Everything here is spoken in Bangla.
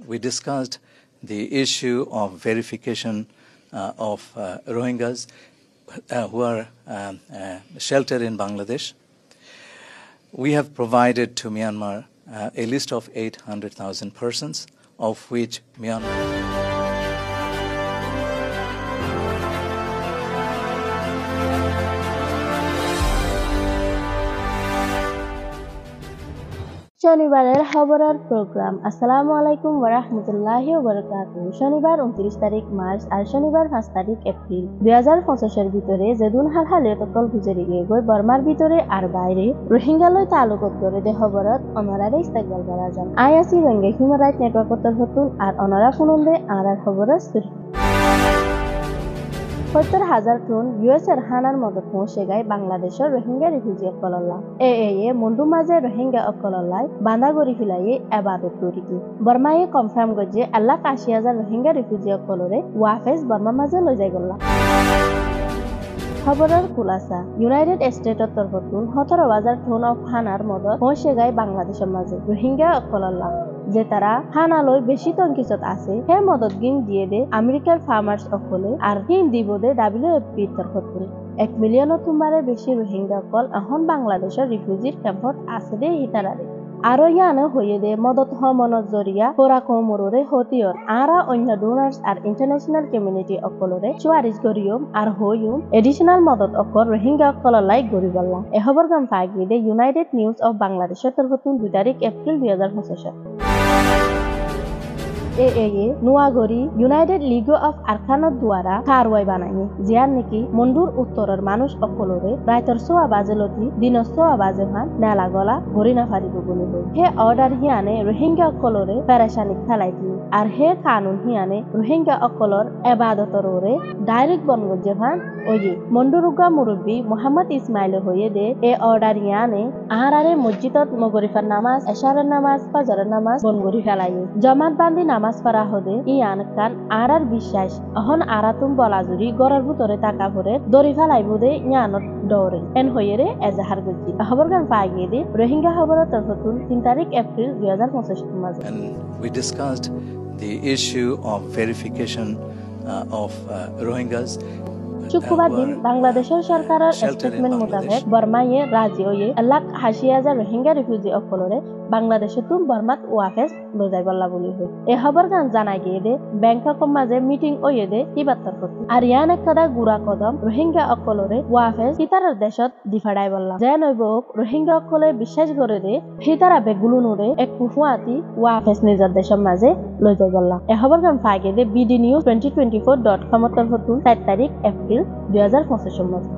we discussed the issue of verification of Rohingyas who are sheltered in Bangladesh. We have provided to Myanmar a list of 800,000 persons, of which Myanmar শনিবারের খবরের প্রোগ্রাম। আসসালামু আলাইকুম ওয়া রাহমাতুল্লাহি ওয়া বারাকাতুহু। শনিবার 29 তারিখ মার্চ আর শনিবার 5 তারিখ এপ্রিল 2025 এর ভিতরে যেদুন হালহালে তকল গুজরি গই বর্মার ভিতরে আর বাইরে রোহিঙ্গালৈ তালুকত করে দে খবরত অনারারে ইস্তেকবাল করা যান। আইআসি রোহিঙ্গা হিউম্যান রাইট নেটওয়ার্কত হতুন আর অনারা ফোনন্দে আর খবরের সুরি 70,000 টন ইউএসএর হানার মদত পৌঁছে গায় বাংলাদেশের রোহিঙ্গা রিফিউজি অকলল্লা এ মন্ডু মাঝে রোহিঙ্গা অকলল্লাই বাঁধা গড়ি ফিলাইয়ে এবাদত তরিকি বর্মায়ে কনফার্ম গজে 1,80,000 রোহিঙ্গা রিফিউজি অকলরে ওয়াফেজ বর্মা মাঝে লৈ যাই গল্লা খবরের খুলাসা ইউনাইটেড স্টেটত তরফতুন 17,000 টন অফ হানার মদত পৌঁছে গায় বাংলাদেশের মাঝে রোহিঙ্গা অকলল্লা যে তারা হানালৈ বেশি তংকিছত আছে হে মদত গিন দিয়ে দে আমেরিকার ফার্মার্স অকলে আর হিন দিব দে WFP তরফতুন 1 মিলিয়ন তুমারে বেশি রোহিঙ্গা অকল এখন বাংলাদেশের রিফিউজির ক্যাম্পত আছে দে হিতারারে আরো ইয়ানে হয়ে দে মদত হমনত জরিয়া পোরা কোমরে হতিয়র আরা অন্য ডোনার্স আর ইন্টারন্যাশনাল কমিউনিটি অকলরে চুয়ারিশ গরিয়ম আর হইয়ুম এডিশনাল মদত অকল রোহিঙ্গা অকললাই গরিবল্লা এ খবর গাম ফাগি দে ইউনাইটেড নিউজ অফ বাংলাদেশের তরফতুন 2 তারিখ এপ্রিল 2025 নুয়াগরি ইউনাইটেড লিগ অফ আরকানত দ্বারা কারওয়াই বানাইনি জিয়ার নাকি মন্ডুর উত্তরের মানুষ অকলরে রাইতর সোয়া বাজেলতি দিন সোয়া বাজে ভান নেলা গলা গড়ি না ফারিব বলে হে অর্ডার হিয়ানে রোহিঙ্গা অকলরে পেরেশানি খেলাই দি আর হে কানুন হিয়ানে রোহিঙ্গা অকলর এবাদতরে ডাইরেক্ট বনগজে ভান ওই মন্ডুরুগা মুরব্বী মোহাম্মদ ইসমাইল হয়ে দে এ অর্ডার ইয়ানে আহারারে মসজিদত মগরিফার নামাজ এশারের নামাজ ফজরের নামাজ বনগরি ফেলাই জমাত বান্দি নামাজ পারা হদে ইয়ান কান আরার বিশ্বাস অহন আরাতুম বলাজুরি গড়ার ভিতরে টাকা ভরে দড়ি ফেলাইব দে ইয়ানত দৌড়ে এন হয়ে রে এজাহার গজি খবর গান পাগিয়ে দে রোহিঙ্গা খবরের তরফতুন 3 তারিখ এপ্রিল 2025 মাঝে we discussed the issue of verification of Rohingyas. শুক্রবার দিন বাংলাদেশের সরকারের স্টেটমেন্ট মোতাবেক বর্মায়ে রাজি হয়ে 1,80,000 রোহিঙ্গা রিফিউজি অকলরে বাংলাদেশে তুম বর্মাত ওয়াফেজ লজাই বল্লা বলি হয় এ খবর গান জানাই গিয়ে দে ব্যাংকক মাঝে মিটিং ওয়ে দে কিবাত্তর করতে আর ইয়ান একটা গুড়া কদম রোহিঙ্গা অকলরে ওয়াফেজ হিতারার দেশত দিফাড়াই বললা যে নইব রোহিঙ্গা অকলে বিশ্বাস করে দে হিতারা বেগুলু নুরে এক কুফুয়াতি ওয়াফেজ নিজের দেশের মাঝে লজাই বললা এ খবর গান পাই গিয়ে দে BD News 2024.com তরফতুন 4 তারিখ এপ্রিল 2025 মাঝে